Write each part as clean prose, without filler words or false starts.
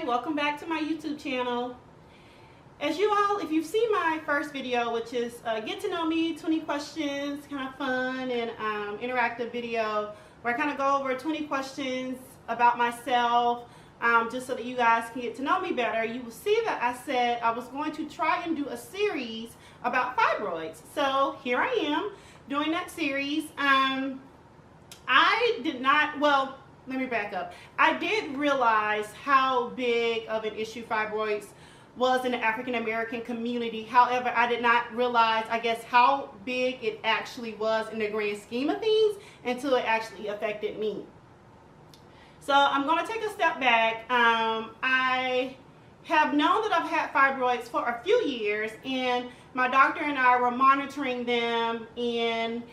Hi, welcome back to my YouTube channel. As you all, if you've seen my first video, which is get to know me, 20 questions, kind of fun and interactive video, where I kind of go over 20 questions about myself, just so that you guys can get to know me better. You will see that I said I was going to try and do a series about fibroids. So here I am doing that series. I did not, well, let me back up. I did realize how big of an issue fibroids was in the African American community. However, I did not realize, I guess, how big it actually was in the grand scheme of things until it actually affected me. So I'm going to take a step back. I have known that I've had fibroids for a few years, and my doctor and I were monitoring them, and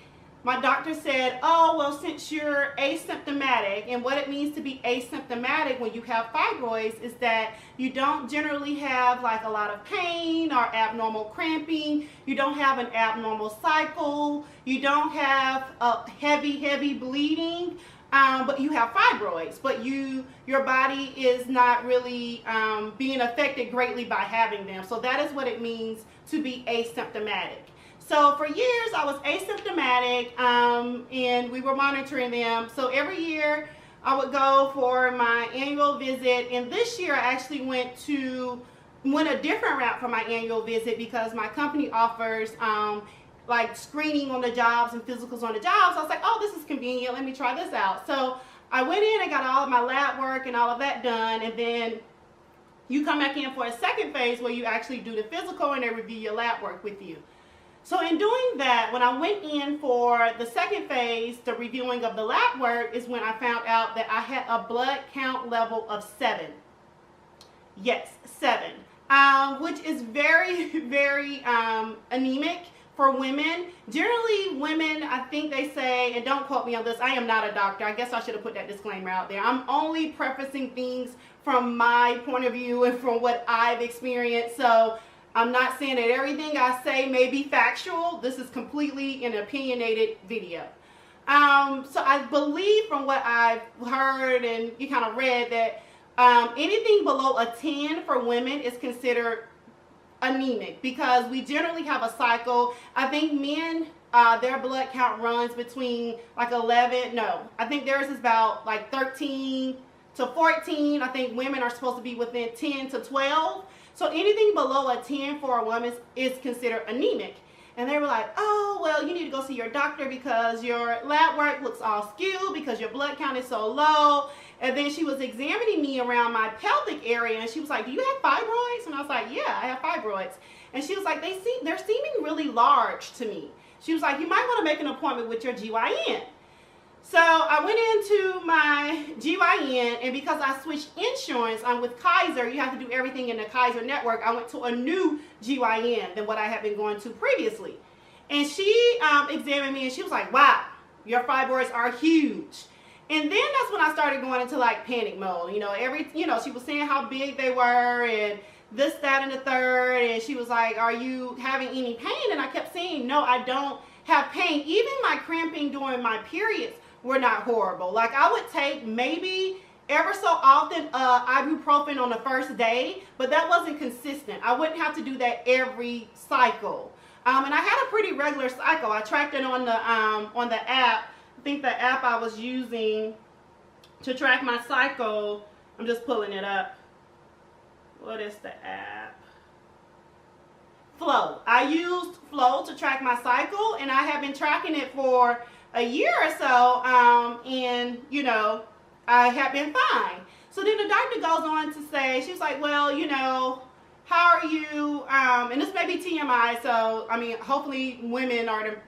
my doctor said, oh, well, since you're asymptomatic, and what it means to be asymptomatic when you have fibroids is that you don't generally have like a lot of pain or abnormal cramping, you don't have an abnormal cycle, you don't have a heavy bleeding, but you have fibroids, but your body is not really being affected greatly by having them. So that is what it means to be asymptomatic. So for years I was asymptomatic, and we were monitoring them. So every year I would go for my annual visit, and this year I actually went a different route for my annual visit because my company offers like screening on the jobs and physicals on the jobs. I was like, oh, this is convenient, let me try this out. So I went in and got all of my lab work and all of that done, and then you come back in for a second phase where you actually do the physical and they review your lab work with you. So in doing that, when I went in for the second phase, the reviewing of the lab work, is when I found out that I had a blood count level of 7. Yes, 7, which is very anemic for women. Generally, women, I think they say, and don't quote me on this, I am not a doctor. I guess I should have put that disclaimer out there. I'm only prefacing things from my point of view and from what I've experienced. So I'm not saying that everything I say may be factual. This is completely an opinionated video. So I believe from what I've heard and you kind of read that anything below a 10 for women is considered anemic because we generally have a cycle. I think men, their blood count runs between like 11, no, I think theirs is about like 13 to 14. I think women are supposed to be within 10 to 12. So anything below a 10 for a woman is considered anemic. And they were like, oh, well, you need to go see your doctor because your lab work looks all skewed because your blood count is so low. And then she was examining me around my pelvic area, and she was like, do you have fibroids? And I was like, yeah, I have fibroids. And she was like, they're seeming really large to me. She was like, you might want to make an appointment with your GYN. So I went into my GYN, and because I switched insurance, I'm with Kaiser, you have to do everything in the Kaiser network. I went to a new GYN than what I had been going to previously. And she examined me, and she was like, wow, your fibroids are huge. And then that's when I started going into like panic mode. She was saying how big they were and this, that, and the third. And she was like, are you having any pain? And I kept saying, no, I don't have pain. Even my cramping during my periods were not horrible. Like I would take maybe ever so often ibuprofen on the first day, but that wasn't consistent. I wouldn't have to do that every cycle. And I had a pretty regular cycle. I tracked it on the app. I think the app I was using to track my cycle, I'm just pulling it up. What is the app? Flow. I used Flow to track my cycle, and I have been tracking it for a year or so, and I have been fine. So then the doctor goes on to say, she was like, well, how are you, and this may be TMI, so I mean, hopefully women are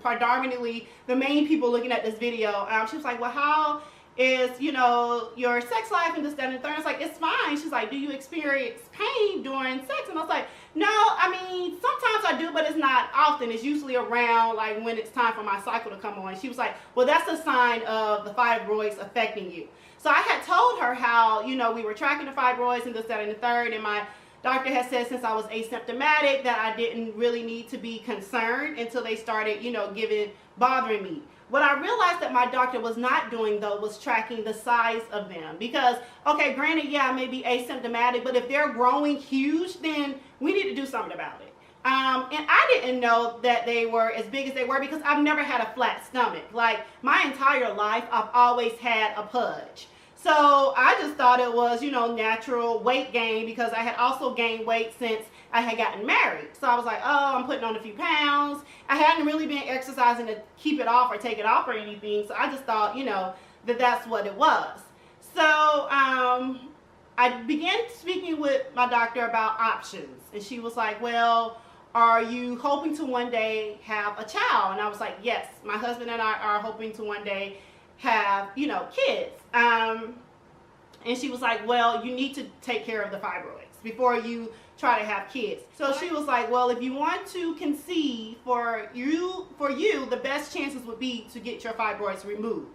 predominantly the main people looking at this video. She was like, well, how is, your sex life and this, that, and the third? I was like, it's fine. She's like, do you experience pain during sex? And I was like, no, I mean, sometimes I do, but it's not often. It's usually around like when it's time for my cycle to come on. She was like, well, that's a sign of the fibroids affecting you. So I had told her how, we were tracking the fibroids and this, that, and the third, and my doctor has said since I was asymptomatic that I didn't really need to be concerned until they started, bothering me. What I realized that my doctor was not doing, though, was tracking the size of them. Because, okay, granted, yeah, I may be asymptomatic, but if they're growing huge, then we need to do something about it. And I didn't know that they were as big as they were because I've never had a flat stomach. Like, my entire life, I've always had a pudge. So I just thought it was, you know, natural weight gain because I had also gained weight since I had gotten married. So I was like, oh, I'm putting on a few pounds. I hadn't really been exercising to keep it off or take it off or anything. So I just thought, you know, that that's what it was. So I began speaking with my doctor about options. And she was like, well, are you hoping to one day have a child? And I was like, yes, my husband and I are hoping to one day have, you know, kids. And she was like, well, you need to take care of the fibroids before you try to have kids. So she was like, well, if you want to conceive, for you, the best chances would be to get your fibroids removed.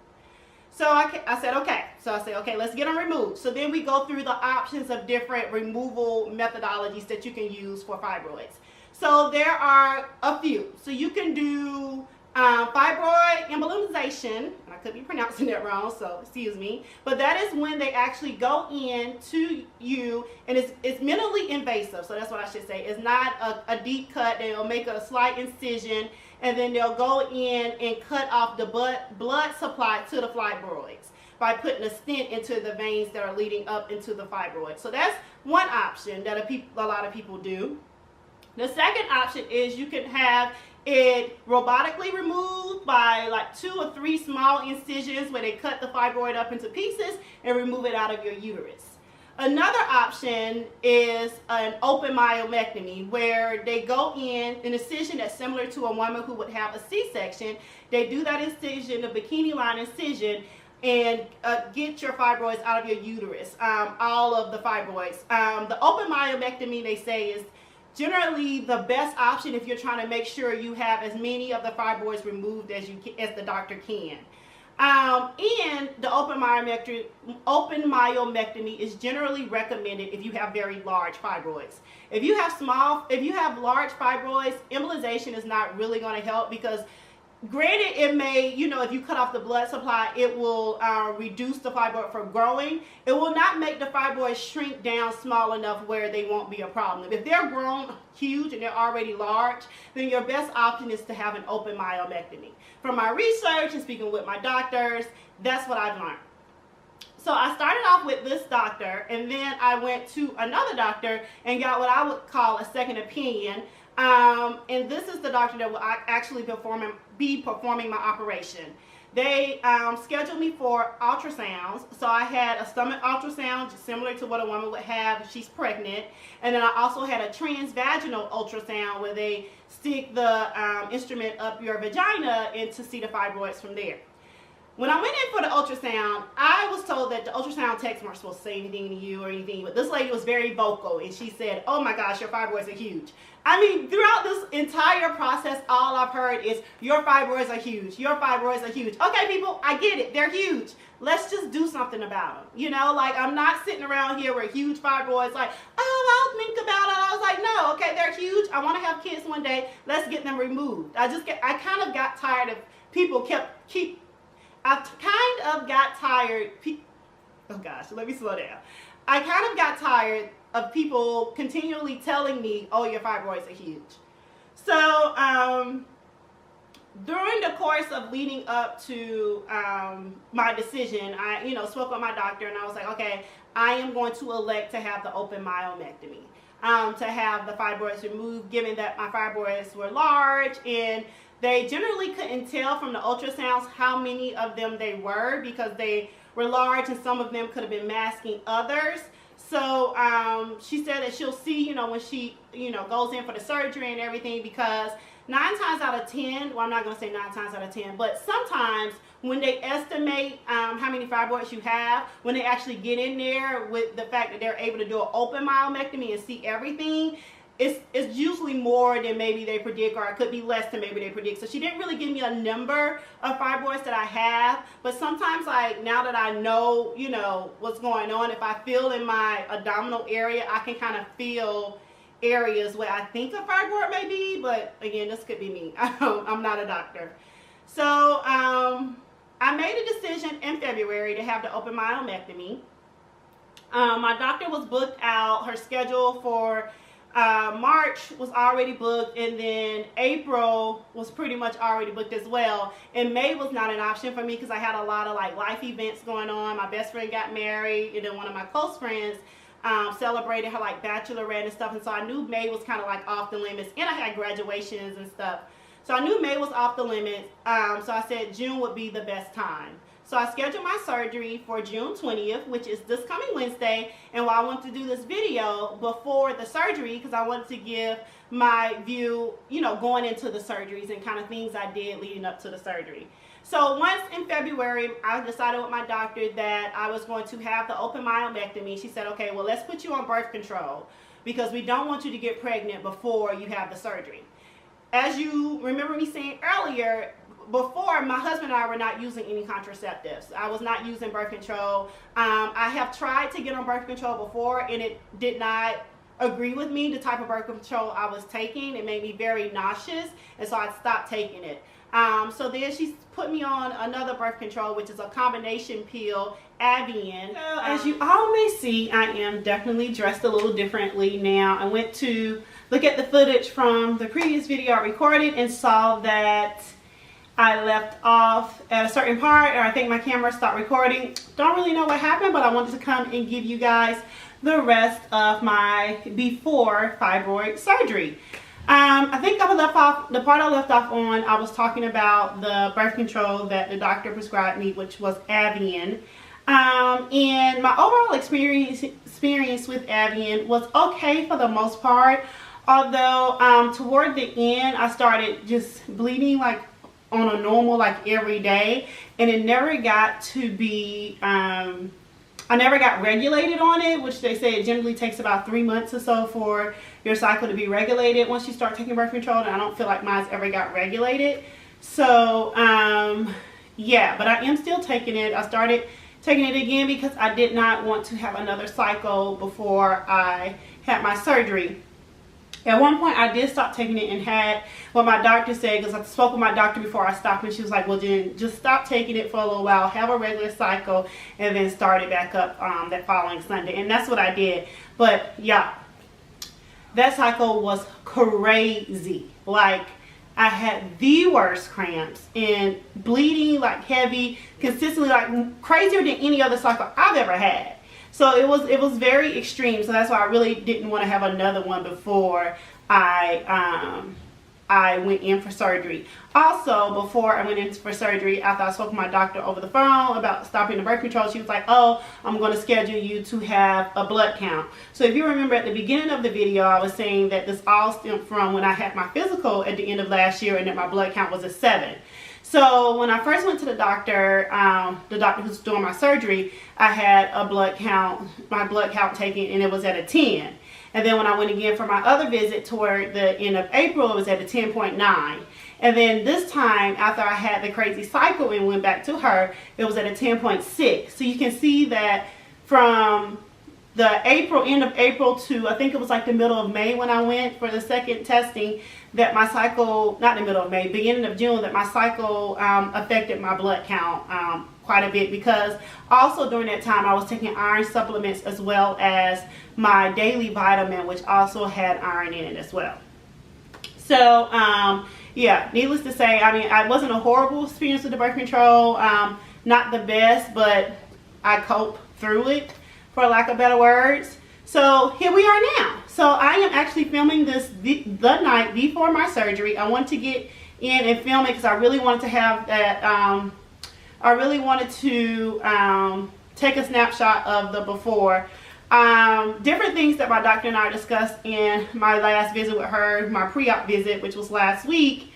So I said, okay. So I said, okay, let's get them removed. So then we go through the options of different removal methodologies that you can use for fibroids. So there are a few. So you can do fibroid embolization, and I could be pronouncing that wrong, so excuse me, but that is when they actually go in to you, and it's minimally invasive, so that's what I should say. It's not a deep cut. They'll make a slight incision, and then they'll go in and cut off the blood supply to the fibroids by putting a stent into the veins that are leading up into the fibroid. So that's one option that a lot of people do. The second option is you can have it robotically removed by like 2 or 3 small incisions where they cut the fibroid up into pieces and remove it out of your uterus. Another option is an open myomectomy, where they go in an incision that's similar to a woman who would have a C-section. They do that incision, a bikini line incision, and get your fibroids out of your uterus, all of the fibroids. The open myomectomy, they say, is generally the best option if you're trying to make sure you have as many of the fibroids removed as the doctor can. And the open myomectomy is generally recommended if you have very large fibroids. If you have large fibroids, embolization is not really going to help because, granted, it may, you know, if you cut off the blood supply, it will reduce the fibroid from growing. It will not make the fibroids shrink down small enough where they won't be a problem. If they're grown huge and they're already large, then your best option is to have an open myomectomy. From my research and speaking with my doctors, that's what I've learned. So I started off with this doctor, and then I went to another doctor and got what I would call a second opinion. And this is the doctor that will actually be performing my operation. They scheduled me for ultrasounds. So I had a stomach ultrasound, similar to what a woman would have if she's pregnant. And then I also had a transvaginal ultrasound where they stick the instrument up your vagina and to see the fibroids from there. When I went in for the ultrasound, I was told that the ultrasound techs weren't supposed to say anything to you or anything, but this lady was very vocal, and she said, oh my gosh, your fibroids are huge. I mean, throughout this entire process, all I've heard is, your fibroids are huge, your fibroids are huge. Okay, people, I get it, they're huge. Let's just do something about them. You know, like, I'm not sitting around here with huge fibroids like, oh, I'll think about it. I was like, no, okay, they're huge. I want to have kids one day. Let's get them removed. I kind of got tired of people I kind of got tired, oh gosh, let me slow down. I kind of got tired of people continually telling me, oh, your fibroids are huge. So during the course of leading up to my decision, I spoke with my doctor, and I was like, okay, I am going to elect to have the open myomectomy, to have the fibroids removed, given that my fibroids were large, and they generally couldn't tell from the ultrasounds how many of them they were because they were large, and some of them could have been masking others. So she said that she'll see, when she, goes in for the surgery and everything, because 9 times out of 10, well, I'm not going to say 9 times out of 10, but sometimes when they estimate how many fibroids you have, when they actually get in there with the fact that they're able to do an open myomectomy and see everything, it's usually more than maybe they predict, or it could be less than maybe they predict. So she didn't really give me a number of fibroids that I have, but sometimes, like, now that I know, what's going on, if I feel in my abdominal area, I can kind of feel areas where I think a fibroid may be, but again, this could be me. I'm not a doctor. So I made a decision in February to have the open myomectomy. My doctor was booked out. Her schedule for March was already booked, and then April was pretty much already booked as well. And May was not an option for me because I had a lot of like life events going on. My best friend got married, and then one of my close friends celebrated her like bachelorette and stuff, and so I knew May was kind of like off the limits, and I had graduations and stuff. So I knew May was off the limits, so I said June would be the best time. So I scheduled my surgery for June 20th, which is this coming Wednesday. And while I wanted to do this video before the surgery, because I wanted to give my view, you know, going into the surgeries and kind of things I did leading up to the surgery. So once in February, I decided with my doctor that I was going to have the open myomectomy. She said, okay, well, let's put you on birth control because we don't want you to get pregnant before you have the surgery. As you remember me saying earlier, before, my husband and I were not using any contraceptives. I was not using birth control. I have tried to get on birth control before, and it did not agree with me, the type of birth control I was taking. It made me very nauseous, and so I stopped taking it. So then she put me on another birth control, which is a combination pill, Avian. So as you all may see, I am definitely dressed a little differently now. I went to look at the footage from the previous video I recorded and saw that I left off at a certain part, or I think my camera stopped recording. Don't really know what happened, but I wanted to come and give you guys the rest of my before fibroid surgery. I think I left off, the part I left off on, I was talking about the birth control that the doctor prescribed me, which was Avian. And my overall experience with Avian was okay for the most part. Although toward the end, I started just bleeding like on a normal, like every day, and it never got to be, I never got regulated on it, which they say it generally takes about 3 months or so for your cycle to be regulated once you start taking birth control, and I don't feel like mine ever got regulated. So yeah, but I am still taking it. I started taking it again because I did not want to have another cycle before I had my surgery. At one point, I did stop taking it and had what my doctor said, because I spoke with my doctor before I stopped, and she was like, well, then just stop taking it for a little while, have a regular cycle, and then start it back up that following Sunday. And that's what I did. But yeah, that cycle was crazy. Like, I had the worst cramps and bleeding like heavy, consistently, like crazier than any other cycle I've ever had. So it was very extreme. So that's why I really didn't want to have another one before I went in for surgery. Also, before I went in for surgery, after I spoke to my doctor over the phone about stopping the birth control, she was like, oh, I'm going to schedule you to have a blood count. So if you remember at the beginning of the video, I was saying that this all stemmed from when I had my physical at the end of last year, and that my blood count was a 7. So when I first went to the doctor who's doing my surgery, I had a blood count, my blood count taken, and it was at a 10. And then when I went again for my other visit toward the end of April, it was at a 10.9. And then this time, after I had the crazy cycle and went back to her, it was at a 10.6. So you can see that from the end of April to, I think it was like the middle of May when I went for the second testing, that my cycle, not the middle of May, beginning of June, that my cycle affected my blood count quite a bit, because also during that time I was taking iron supplements as well as my daily vitamin, which also had iron in it as well. So yeah, needless to say, I mean, it wasn't a horrible experience with the birth control, not the best, but I coped through it, for lack of better words. So here we are now. So I am actually filming this the night before my surgery. I wanted to get in and film it because I really wanted to have that, I really wanted to take a snapshot of the before. Different things that my doctor and I discussed in my last visit with her, my pre-op visit, which was last week,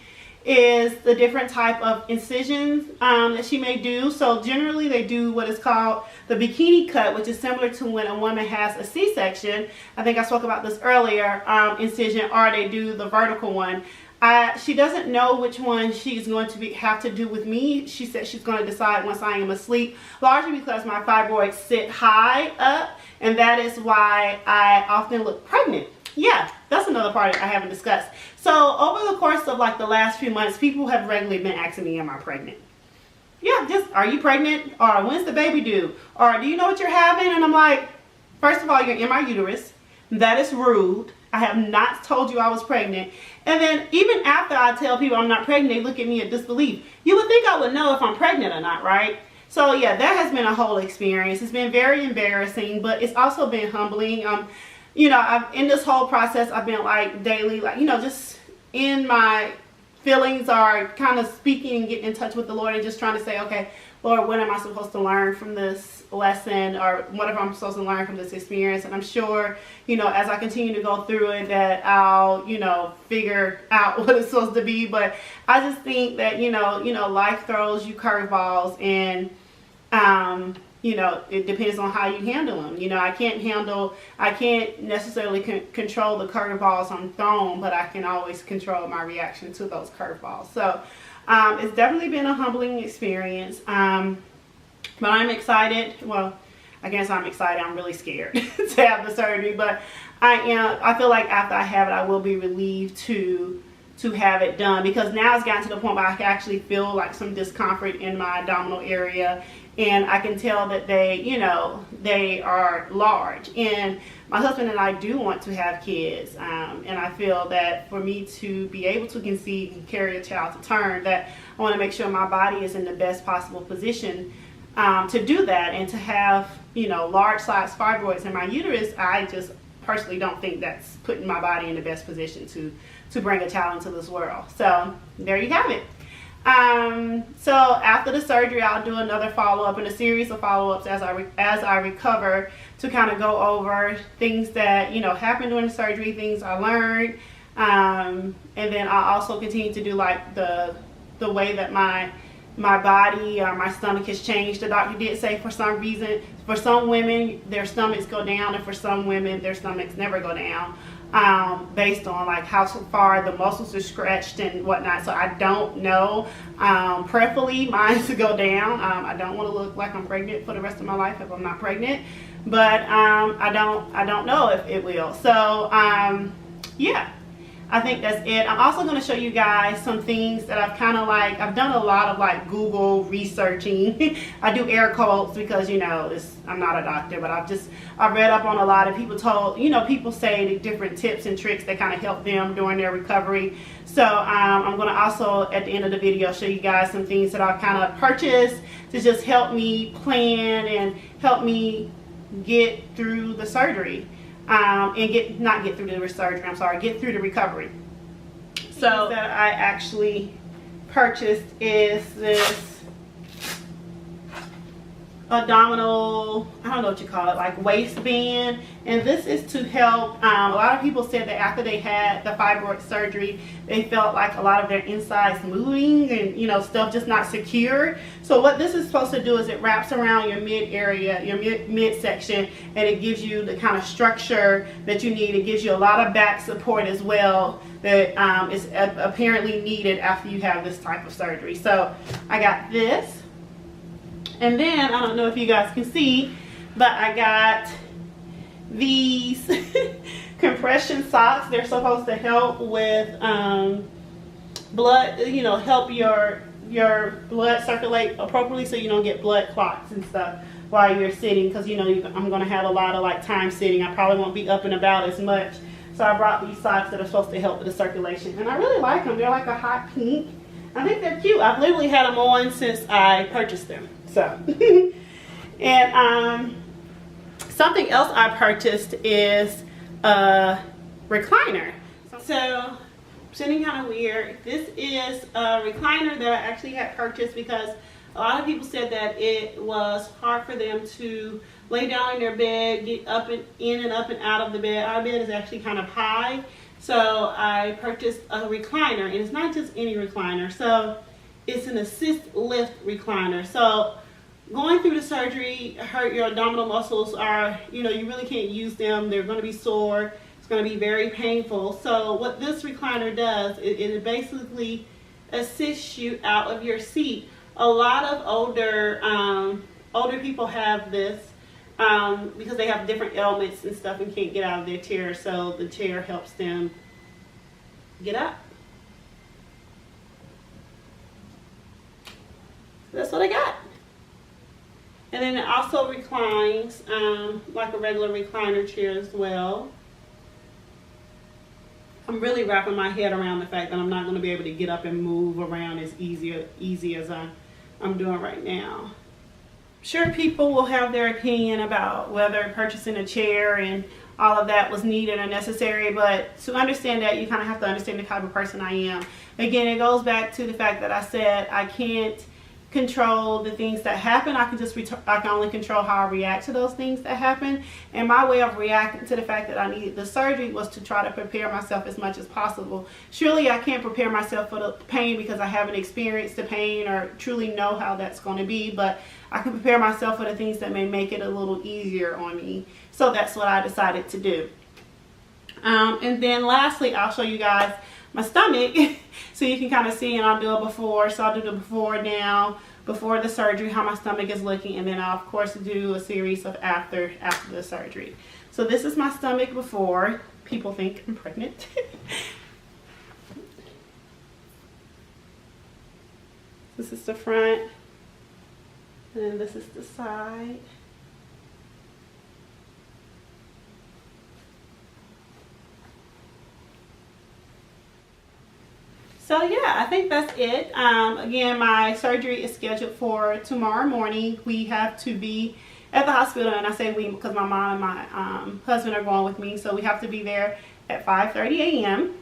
is the different type of incisions that she may do. So generally they do what is called the bikini cut, which is similar to when a woman has a C-section. I think I spoke about this earlier, incision, or they do the vertical one. She doesn't know which one she's going to have to do with me. She said she's going to decide once I am asleep, largely because my fibroids sit high up, and that is why I often look pregnant. yeah, that's another part I haven't discussed. So over the course of like the last few months, people have regularly been asking me, am I pregnant? Yeah, just, are you pregnant? Or when's the baby due? Or do you know what you're having? And I'm like, first of all, you're in my uterus. That is rude. I have not told you I was pregnant. And then even after I tell people I'm not pregnant, they look at me in disbelief. You would think I would know if I'm pregnant or not, right? So yeah, that has been a whole experience. It's been very embarrassing, but it's also been humbling. You know, in this whole process, I've been like daily, like, you know, just in my feelings are kind of speaking and getting in touch with the Lord and just trying to say, okay, Lord, what am I supposed to learn from this lesson, or what am I supposed to learn from this experience? And I'm sure, you know, as I continue to go through it, that I'll, you know, figure out what it's supposed to be. But I just think that, you know, life throws you curveballs, and you know, it depends on how you handle them. You know, I can't necessarily control the curveballs I'm thrown, but I can always control my reaction to those curveballs. So it's definitely been a humbling experience, but I'm excited. Well, I guess I'm excited. I'm really scared to have the surgery, but I feel like after I have it, I will be relieved to have it done, because now it's gotten to the point where I can actually feel like some discomfort in my abdominal area, and I can tell that they, you know, they are large. And my husband and I do want to have kids, and I feel that for me to be able to conceive and carry a child to term, that I want to make sure my body is in the best possible position to do that, and to have, you know, large size fibroids in my uterus. I just personally don't think that's putting my body in the best position to bring a child into this world. So there you have it. So after the surgery, I'll do another follow-up and a series of follow-ups as I recover, to kind of go over things that, you know, happened during the surgery, things I learned, and then I'll also continue to do like the way that my body or my stomach has changed. The doctor did say for some reason, for some women their stomachs go down, and for some women their stomachs never go down, based on like how far the muscles are stretched and whatnot. So I don't know. Preferably mine to go down. I don't want to look like I'm pregnant for the rest of my life if I'm not pregnant, but I don't know if it will. So yeah, I think that's it. I'm also going to show you guys some things that I've done a lot of like Google researching. I do air quotes because, you know, I'm not a doctor, but I've read up on a lot of people say different tips and tricks that kind of help them during their recovery. So I'm going to also at the end of the video show you guys some things that I've kind of purchased to just help me plan and help me get through the surgery. And get through the recovery. So that I actually purchased is this abdominal, I don't know what you call it, like waistband, and this is to help. A lot of people said that after they had the fibroid surgery, they felt like a lot of their insides moving and, you know, stuff just not secure. So what this is supposed to do is it wraps around your mid area, your midsection, and it gives you the kind of structure that you need. It gives you a lot of back support as well that is apparently needed after you have this type of surgery. So I got this. And then, I don't know if you guys can see, but I got these compression socks. They're supposed to help with blood, you know, help your blood circulate appropriately so you don't get blood clots and stuff while you're sitting, because, you know, I'm going to have a lot of like time sitting. I probably won't be up and about as much. So I brought these socks that are supposed to help with the circulation. And I really like them. They're like a hot pink. I think they're cute. I've literally had them on since I purchased them. So, and something else I purchased is a recliner. So, sitting kind of weird. This is a recliner that I actually had purchased because a lot of people said that it was hard for them to lay down in their bed, get up and in and up and out of the bed. Our bed is actually kind of high. So I purchased a recliner, and it's not just any recliner. So it's an assist lift recliner. So going through the surgery hurt your abdominal muscles are, you know, you really can't use them. They're going to be sore. It's going to be very painful. So what this recliner does, it basically assists you out of your seat. A lot of older people have this. because they have different ailments and stuff and can't get out of their chair, so the chair helps them get up. That's what I got. And then it also reclines like a regular recliner chair as well. I'm really wrapping my head around the fact that I'm not going to be able to get up and move around as easy as I'm doing right now. Sure, people will have their opinion about whether purchasing a chair and all of that was needed or necessary, but to understand that, you kind of have to understand the type of person I am. Again, it goes back to the fact that I said I can't control the things that happen. I can only control how I react to those things that happen. And my way of reacting to the fact that I needed the surgery was to try to prepare myself as much as possible. Surely I can't prepare myself for the pain because I haven't experienced the pain or truly know how that's going to be, but I can prepare myself for the things that may make it a little easier on me. So that's what I decided to do. And then lastly, I'll show you guys my stomach so you can kind of see, and I'll do a before. So I'll do the before now, before the surgery, how my stomach is looking, and then I'll of course do a series of after the surgery. So this is my stomach before. People think I'm pregnant. This is the front, and then this is the side. So yeah, I think that's it. Again, my surgery is scheduled for tomorrow morning. We have to be at the hospital, and I say we because my mom and my husband are going with me, so we have to be there at 5:30 a.m.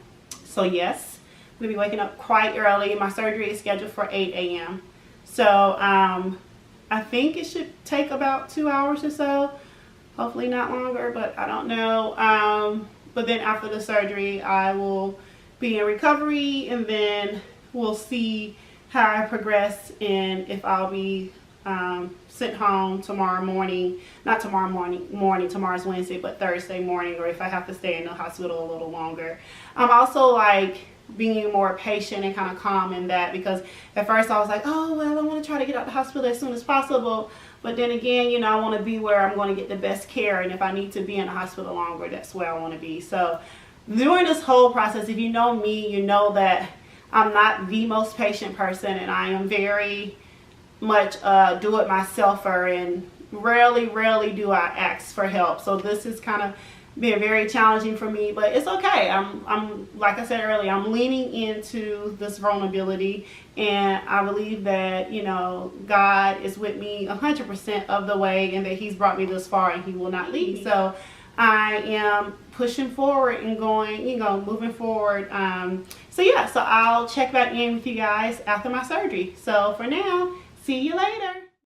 So yes, we'll be waking up quite early. My surgery is scheduled for 8 a.m. So I think it should take about 2 hours or so, hopefully not longer, but I don't know. But then after the surgery, I will be in recovery, and then we'll see how I progress and if I'll be sent home tomorrow morning. Not tomorrow morning, tomorrow's Wednesday, but Thursday morning, or if I have to stay in the hospital a little longer. I'm also like being more patient and kind of calm in that, because at first I was like, oh well, I want to try to get out the hospital as soon as possible, but then again, you know, I want to be where I'm going to get the best care, and if I need to be in the hospital longer, that's where I want to be. So during this whole process, if you know me, you know that I'm not the most patient person, and I am very much do-it-myselfer, and rarely do I ask for help. So this is kind of been very challenging for me, but it's okay. I'm like I said earlier, I'm leaning into this vulnerability, and I believe that, you know, God is with me 100% of the way, and that He's brought me this far, and He will not leave. So I am pushing forward and going, you know, moving forward. So yeah, so I'll check back in with you guys after my surgery. So for now, see you later.